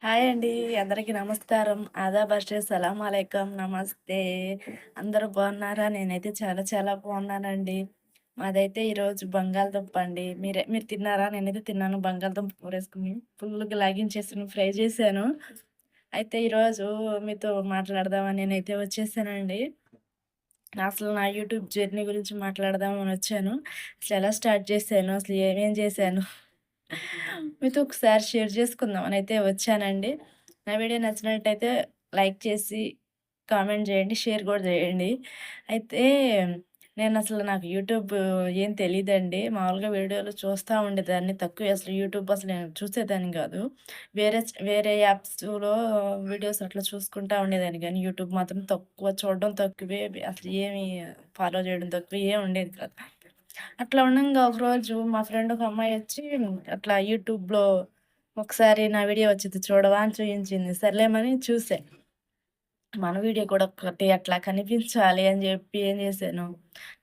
Hi అండి. అందరికీ నమస్కారం. ఆదాబ్, సలాం అలైకుం, నమస్తే. అందరూ బాగున్నారా? నేనైతే చాలా చాలా బాగున్నానండి. మాదైతే ఈరోజు బంగాళదుంప అండి. మీరు తిన్నారా? నేనైతే తిన్నాను. బంగాళదుంప కూరేసుకొని ఫుల్‌గా లాగించేసాను, ఫ్రై చేశాను. అయితే ఈరోజు మీతో మాట్లాడదామని నేనైతే వచ్చేసానండి. అసలు నా యూట్యూబ్ జర్నీ గురించి మాట్లాడదామని వచ్చాను. అసలు ఎలా స్టార్ట్ చేశాను? అసలు ఏమేం చేశాను? మీతో ఒకసారి షేర్ చేసుకుందామనైతే వచ్చానండి. నా వీడియో నచ్చినట్టయితే లైక్ చేసి, కామెంట్ చేయండి, షేర్ కూడా చేయండి. అయితే నాకు యూట్యూబ్ ఏం తెలీదండి. మామూలుగా వీడియోలు చూస్తా ఉండేదాన్ని. తక్కువే అసలు యూట్యూబ్ అసలు నేను చూసేదాన్ని కాదు. వేరే యాప్స్‌లో వీడియోస్ అట్లా చూసుకుంటా ఉండేదాన్ని గానీ, యూట్యూబ్ మాత్రం తక్కువ చూడడం తక్కువే. అసలు ఏమి ఫాలో చేయడం తక్కువ. ఏం ఉండేది కాదు. అట్లా ఉండంగా ఒకరోజు మా ఫ్రెండ్ ఒక అమ్మాయొచ్చి అట్లా యూట్యూబ్‌లో ఒకసారి నా వీడియో వచ్చిద్ది చూడవా అని చూయించింది. సర్లేమని చూసా. మన వీడియో కూడా ఒకటి అట్లా కనిపించాలి అని జెప్పి ఏం జేశాను,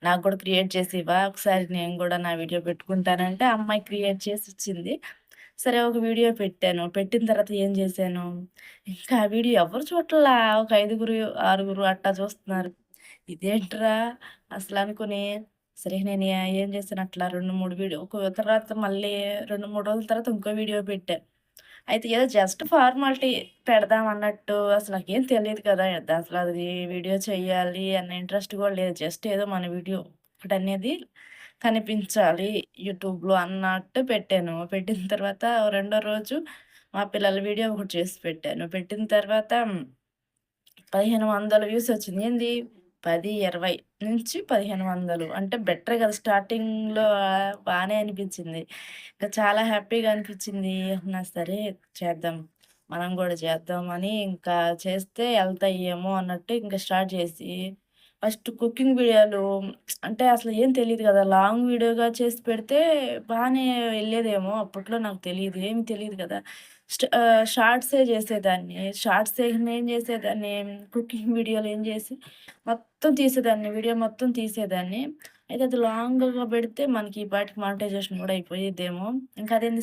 నాకు గూడా క్రియేట్ చేసి ఇవ్వా, ఒకసారి నేను గూడా నా వీడియో పెట్టుకుంటానంటే, ఆ అమ్మాయి క్రియేట్ చేసిచ్చింది. సరే ఒక వీడియో పెట్టాను. పెట్టిన తర్వాత ఏం జేశాను, ఇంకా ఆ వీడియో ఎవరు చూడట్లా. ఒక ఐదుగురు, ఆరుగురు అట్టా చూస్తున్నారు. ఇదేంట్రా అసలనుకుని, సరే నేను ఏం చేశాను అట్లా 2, 3 వీడియో ఒక తర్వాత మళ్ళీ 2, 3 రోజుల తర్వాత ఇంకో వీడియో పెట్టా. అయితే ఏదో జస్ట్ ఫార్మాలిటీ పెడదాం అన్నట్టు అసలు నాకేం తెలీదు కదా! అసలది వీడియో చేయాలి అన్న ఇంట్రెస్ట్ కూడా లేదు. జస్ట్ ఏదో మన వీడియో ఒకటనేది కనిపించాలి యూట్యూబ్‌లో అన్నట్టు పెట్టాను. పెట్టిన తర్వాత రెండో రోజు మా పిల్లల వీడియో ఒకటి చేసి పెట్టాను. పెట్టిన తర్వాత 1500 వ్యూస్ వచ్చింది. ఏంది 10, 20 నుంచి 1500 అంటే బెటరే కదా! స్టార్టింగ్‌లో బానే అనిపించింది. ఇంకా చాలా హ్యాపీగా అనిపించింది. సరే చేద్దాం. మనం గూడా చేద్దాం అని ఇంకా చేస్తే ఎళ్తాయేమో అన్నట్టు ఇంకా స్టార్ట్ చేసి, ఫస్ట్ కుకింగ్ వీడియోలు అంటే అసలు ఏం తెలీదు గదా! లాంగ్ వీడియోగా చేసి పెడితే బానే ఎళ్ళేదేమో అప్పట్లో నాకు తెలీదు. ఏమి తెలీదు గదా! షార్ట్సే జేసేదాన్ని. షార్ట్స్ ఏం జేసేదాన్ని, కుకింగ్ వీడియోలు ఏం జేసి మొత్తం తీసేదాన్ని. వీడియో మొత్తం తీసేదాన్ని. అయితే అది లాంగ్‌గా పెడితే మనకి ఈ పాటికి మానిటైజేషన్ గూడా అయిపోయిద్దేమో. ఇంకా అదేంది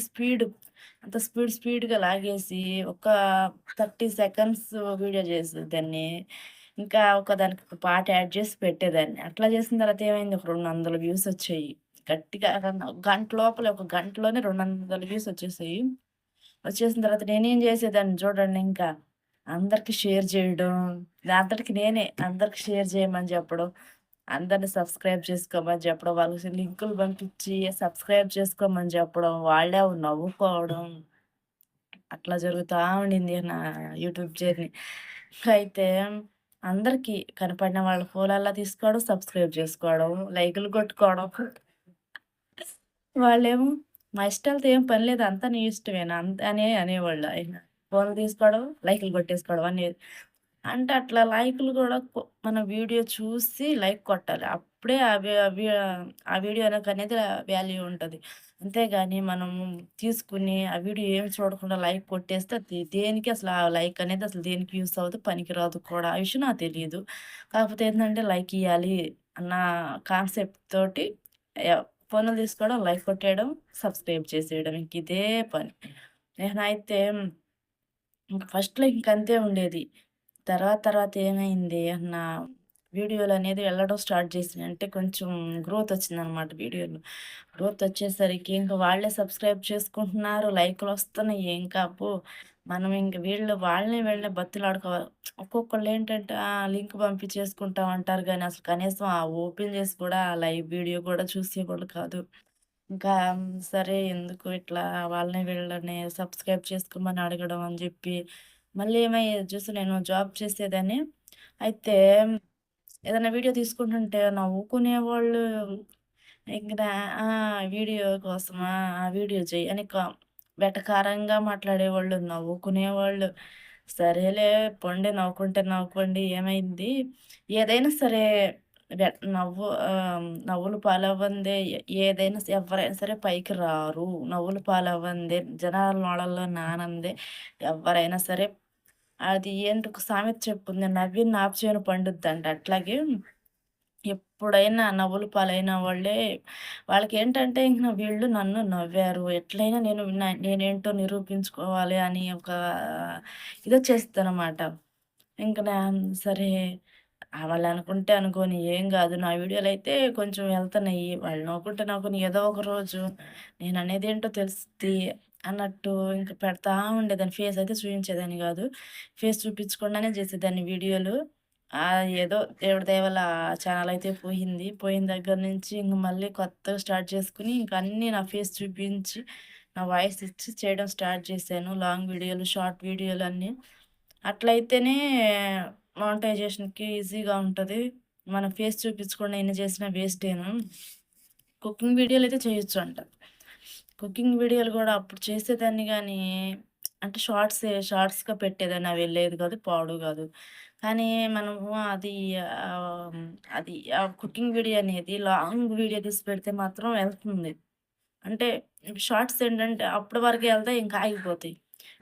అంత స్పీడ్‌గా లాగేసి ఒక 30 సెకండ్స్ వీడియో చేసేదాన్ని. ఇంకా దానికి ఒక పాట యాడ్ చేసి పెట్టేదాన్ని. అట్లా చేసిన తర్వాత ఏమైంది, ఒక 200 వ్యూస్ వచ్చాయి. గట్టిగా గంట లోపలే, ఒక గంటలోనే 200 వ్యూస్ వచ్చేసాయి. వచ్చేసిన తర్వాత నేనేం చేసేదాన్ని చూడండి ఇంకా, అందరికి షేర్ చేయడం, నా అంతటికి నేనే అందరికి షేర్ చేయమని చెప్పడం, అందరిని సబ్స్క్రైబ్ చేసుకోమని చెప్పడం, వాళ్ళకి లింకులు పంపించి సబ్స్క్రైబ్ చేసుకోమని చెప్పడం, వాళ్ళే నవ్వుకోవడం, అట్లా జరుగుతా ఉండింది నా యూట్యూబ్ జర్నీ. అయితే అందరికి కనపడిన వాళ్ళ ఫోన్లల్లా తీసుకోవడం, సబ్స్క్రైబ్ చేసుకోవడం, లైకులు కొట్టుకోవడం. వాళ్ళేమో మా ఇష్టాలతో ఏం పని లేదు. అంతా నీ ఇష్టమేనా అనే అనేవాళ్ళు. ఆయన ఫోన్లు తీసుకోవడం, లైకులు కొట్టేసుకోవడం అనేది. అంటే అట్లా లైకులు గూడా మన వీడియో చూసి లైక్ కొట్టాలి. అప్పుడే ఆ వీడియోకనేది వాల్యూ ఉంటది. అంతేగాని మనం తీసుకొని ఆ వీడియో ఏమి చూడకుండా లైక్ కొట్టేస్తే అది దేనికి అసలు ఆ లైక్ అనేది అసలు దేనికి యూజ్ అవ్వదు, పనికిరాదు కూడా. ఆ విషయం నాకు తెలీదు. కాకపోతే ఏంటంటే లైక్ ఇయ్యాలి అన్న కాన్సెప్ట్ తోటి ఫోన్లు తీసుకోవడం, లైక్ కొట్టేయడం, సబ్స్క్రైబ్ చేసేయడం ఇంకిదే పని. నేనైతే ఫస్ట్‌లో ఇంకంతే ఉండేది. తర్వాత ఏమైంది నా వీడియోలనేది వెళ్ళడం స్టార్ట్ చేసినాయి. అంటే కొంచెం గ్రోతొచ్చిందనమాట వీడియోలో. గ్రోతొచ్చేసరికి ఇంక వాళ్ళే సబ్స్క్రైబ్ చేసుకుంటున్నారు, లైకులొస్తున్నాయి. ఇంకా అబ్బో! మనం ఇంక వాళ్ళని వీళ్ళని బతిలాడుకోవాలి. ఒక్కొక్కళ్ళేంటంటే లింక్ పంపించేసుకుంటాం అంటారు గానీ, అసలు కనీసం ఓపెన్ చేసి కూడా ఆ లైవ్ వీడియో కూడా చూసేవాళ్ళు కాదు. ఇంకా సరే ఎందుకు ఇట్లా వాళ్ళని వీళ్ళని సబ్స్క్రైబ్ చేసుకోమని అడగడం అని జెప్పి, మళ్ళీ ఏమయ్యేది చూసి నేను జాబ్ చేసేదాన్ని. అయితే ఏదైనా వీడియో తీసుకుంటుంటే నవ్వుకునేవాళ్ళు. ఇంక ఆ! వీడియో కోసమా? ఆ వీడియో చెయ్యి అని వెటకారంగా మాట్లాడేవాళ్ళు, నవ్వుకునేవాళ్ళు. సరేలే పోండి నవ్వుకుంటే నవ్వుకోండి ఏమైంది? ఏదైనా సరే నవ్వుల పాలవ్వందే ఏదైనా ఎవ్వరైనా సరే పైకి రారు. నవ్వుల పాలవ్వందే జనాల నోళ్ళల్లో నానందే ఎవ్వరైనా సరే, అది ఏంటి ఒక సామెత చెప్పుంది. నవ్విన నాపుచేను పండుద్దంట. అట్లాగే ఎప్పుడైనా నవ్వుల పాలైన వాళ్ళే వాళ్ళకేంటంటే ఇంక వీళ్ళు నన్ను నవ్వారు. ఎట్లైనా నేనేంటో నిరూపించుకోవాలి అని ఒక ఇదొచ్చేస్తదనమాట. ఇంక సరే వాళ్ళనుకుంటే అనుకోని ఏం గాదు. నా వీడియోలయితే కొంచెం వెళ్తన్నయి. వాళ్ళు నవ్వుకుంటే నవ్వుకొని ఏదో ఒక రోజు నేననేదేంటో తెలుస్తది అన్నట్టు ఇంక పెడతా ఉండేదాన్ని. ఫేస్ అయితే చూయించేదాన్ని గాదు. ఫేస్ చూపించకుండానే చేసేదాన్ని వీడియోలు. ఏదో దేవుడి దయ వల్ల ఆ ఛానెలయితే పోయింది. పోయిన దగ్గర నుంచి ఇంక మళ్ళీ కొత్తగా స్టార్ట్ చేసుకొని ఇంక అన్నీ నా ఫేస్ చూపించి, నా వాయిస్ ఇచ్చి చేయడం స్టార్ట్ చేశాను. లాంగ్ వీడియోలు, షార్ట్ వీడియోలు అన్నీ. అట్లయితేనే మానిటైజేషన్‌కి ఈజీగా ఉంటది. మన ఫేస్ చూపించకుండా ఎన్ని చేసినా వేస్టేను. కుకింగ్ వీడియోలయితే చేయొచ్చంట. కుకింగ్ వీడియోలు గూడా అప్పుడు చేసేదాన్ని గానీ, అంటే షార్ట్స్‌గా పెట్టేదాన్ని. అవి వెళ్ళేది కాదు, పాడు గాదు. కానీ మనము అది ఆహ్, అది ఆ కుకింగ్ వీడియో అనేది లాంగ్ వీడియో తీసి పెడితే మాత్రం వెళ్తుంది. అంటే షార్ట్స్ ఏంటంటే అప్పటి వరకే ఎళ్తాయి, ఇంకా ఆగిపోతాయి.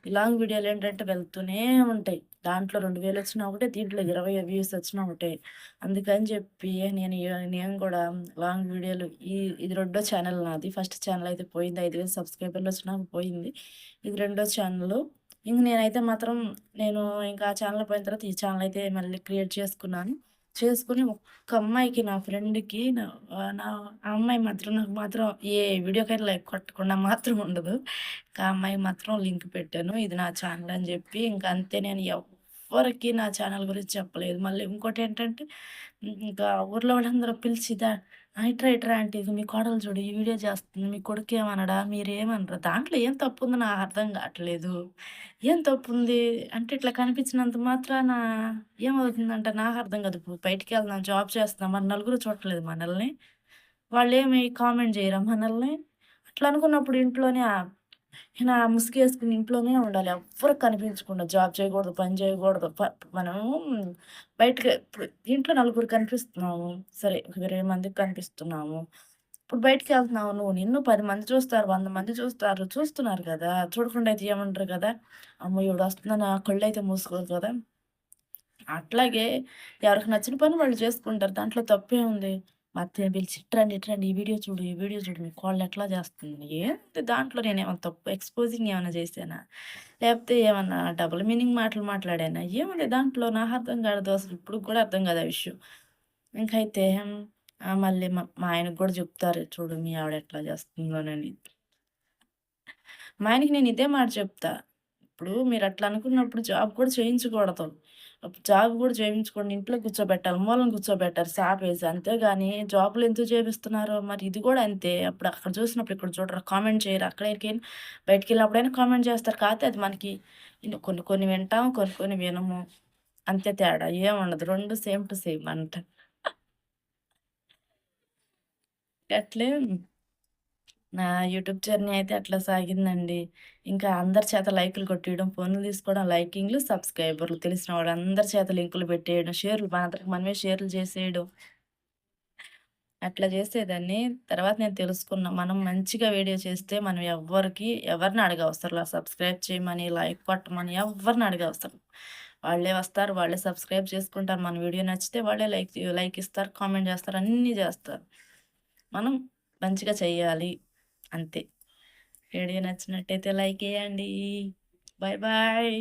ఈ లాంగ్ వీడియోలేంటంటే వెళ్తూనే ఉంటాయి. దాంట్లో 2000 వచ్చినా ఒకటే, దీంట్లో 20 వ్యూస్ వచ్చినా ఒకటే. అందుకని చెప్పి నేను కూడా లాంగ్ వీడియోలు ఇది రెండో ఛానల్ నాది. ఫస్ట్ ఛానల్ అయితే పోయింది. 5000 సబ్స్క్రైబర్లు వచ్చినాక పోయింది. ఇది రెండో ఛానలు. ఇంక నేనైతే మాత్రం నేను ఇంకా ఆ ఛానల్ పోయిన తర్వాత ఈ ఛానల్ అయితే మళ్ళీ క్రియేట్ చేసుకున్నాను. చేసుకొని ఒక్క అమ్మాయికి, నా ఫ్రెండ్‌కి నా ఆ అమ్మాయి మాత్రం నాకు మాత్రం ఏ వీడియోకైనా లైక్ కొట్టకుండా మాత్రం ఉండదు. ఆ అమ్మాయికి మాత్రం లింక్ పెట్టాను. ఇది నా ఛానల్ అని జెప్పి. ఇంక అంతే, నేను ఎవ్వరికీ నా ఛానల్ గురించి చెప్పలేదు. మళ్ళీ ఇంకోటేంటంటే ఇంకా ఊర్లో వాళ్ళందరూ పిలిచి ఇట్రా ఇట్రా ఆంటీ, ఇగో మీ కోడలు చూడు ఈ వీడియో చేస్తుంది. మీ కొడుకేమనడా? మీరేమనరా? దాంట్లో ఏం తప్పుందో నాకు అర్థం కావట్లేదు. ఏం తప్పుంది? అంటే ఇట్లా కనిపించినంత మాత్రాన ఏమవుతుందంట నాకు అర్థం కాదు. ఇప్పుడు బయటికెళ్తున్నాం, జాబ్ చేస్తున్నాం. మరి నలుగురు చూడట్లేదు మనల్ని. వాళ్ళేమి కామెంట్ చేయరా మనల్ని? అట్లా అనుకున్నప్పుడు ఇంట్లోనే ముసుగేసుకొని ఇంట్లోనే ఉండాలి. ఎవ్వరికి కనిపించకుండా జాబ్ చేయకూడదు, పని చేయకూడదు. మనము బయటకి ఇప్పుడు ఇంట్లో నలుగురు కనిపిస్తున్నాము. సరే, ఒక 20 మందికి కనిపిస్తున్నాము. ఇప్పుడు బయటికెళ్తున్నావు నువ్వు. నిన్ను 10 మంది చూస్తారు, 100 మంది చూస్తారు. చూస్తున్నారు కదా! చూడకుండా అయితే ఏమనరు కదా! అమ్మో! ఈవిడొస్తుందని ఆ కళ్ళైతే మూసుకోదు కదా! అట్లాగే ఎవరికి నచ్చిన పని వాళ్ళు చేసుకుంటారు. దాంట్లో తప్పేముంది? మా అత్తయ్య పిలిచి ఇట్రండి, ఇట్రండి ఈ వీడియో చూడు, ఈ వీడియో చూడు మీ కోడలు ఎట్లా చేస్తుంది. ఏంటి దాంట్లో నేనేమన్నా తప్పు ఎక్స్‌పోజింగ్ ఏమన్నా చేశానా? లేపోతే ఏమన్నా డబుల్ మీనింగ్ మాటలు మాట్లాడానా? ఏముంది దాంట్లో? నాకు అర్థం కాదు అసలు. ఇప్పటికి కూడా అర్థం కాదు ఆ విషయం. ఇంకైతే మళ్ళీ మా ఆయనకి కూడా చెప్తారు, చూడు మీ ఆవిడ ఎట్లా చేస్తుందోనని. మా ఆయనకి నేను ఇదే మాట చెప్తా. ఇప్పుడు మీరట్లా అనుకున్నప్పుడు జాబ్ కూడా చేయించకూడదు. జాబ్ గూడా చేయించకుండా ఇంట్లో కూర్చోబెట్టాలి. మూలన కూర్చోబెట్టాలి సాపేసి. అంతేగాని జాబులు ఎందుకు చేపిస్తున్నారో మరి ఇది గూడా అంతే. అప్పుడు అక్కడ చూసినప్పుడు ఇక్కడ చూడరు. కామెంట్ చేయరు. అక్కడికెళ్ళి బయటికెళ్ళినప్పుడైనా కామెంట్ చేస్తారు. కాపోతే అది మనకి కొన్ని కొన్ని వింటాం. కొన్ని కొన్ని వినము. అంతే తేడా. ఏముండదు. 2 సేమ్ టు సేమ్ అంట. అట్లే నా యూట్యూబ్ జర్నీ అయితే అట్లా సాగిందండి. ఇంకా అందరి చేత లైకులు కొట్టేయడం, ఫోన్లు తీసుకోవడం, లైకింగ్లు, సబ్స్క్రైబర్లు, తెలిసిన వాళ్ళందరి చేత లింకులు పెట్టేయడం, షేర్లు మనంతరకు మనమే షేర్లు చేసేయడం. అట్లా చేసేదాన్ని. తర్వాత నేను తెలుసుకున్నా, మనం మంచిగా వీడియో చేస్తే మనం ఎవరిని అడగవసరంలా. సబ్స్క్రైబ్ చేయమని, లైక్ కొట్టమని ఎవ్వరిని అడగవసరం. వాళ్ళే వస్తారు, వాళ్ళే సబ్స్క్రైబ్ చేసుకుంటారు. మన వీడియో నచ్చితే వాళ్ళే లైక్ ఇస్తారు, కామెంట్ చేస్తారు, అన్నీ చేస్తారు. మనం మంచిగా చెయ్యాలి అంతే. వీడియో నచ్చినట్టయితే లైక్ ఎయండి. Bye bye.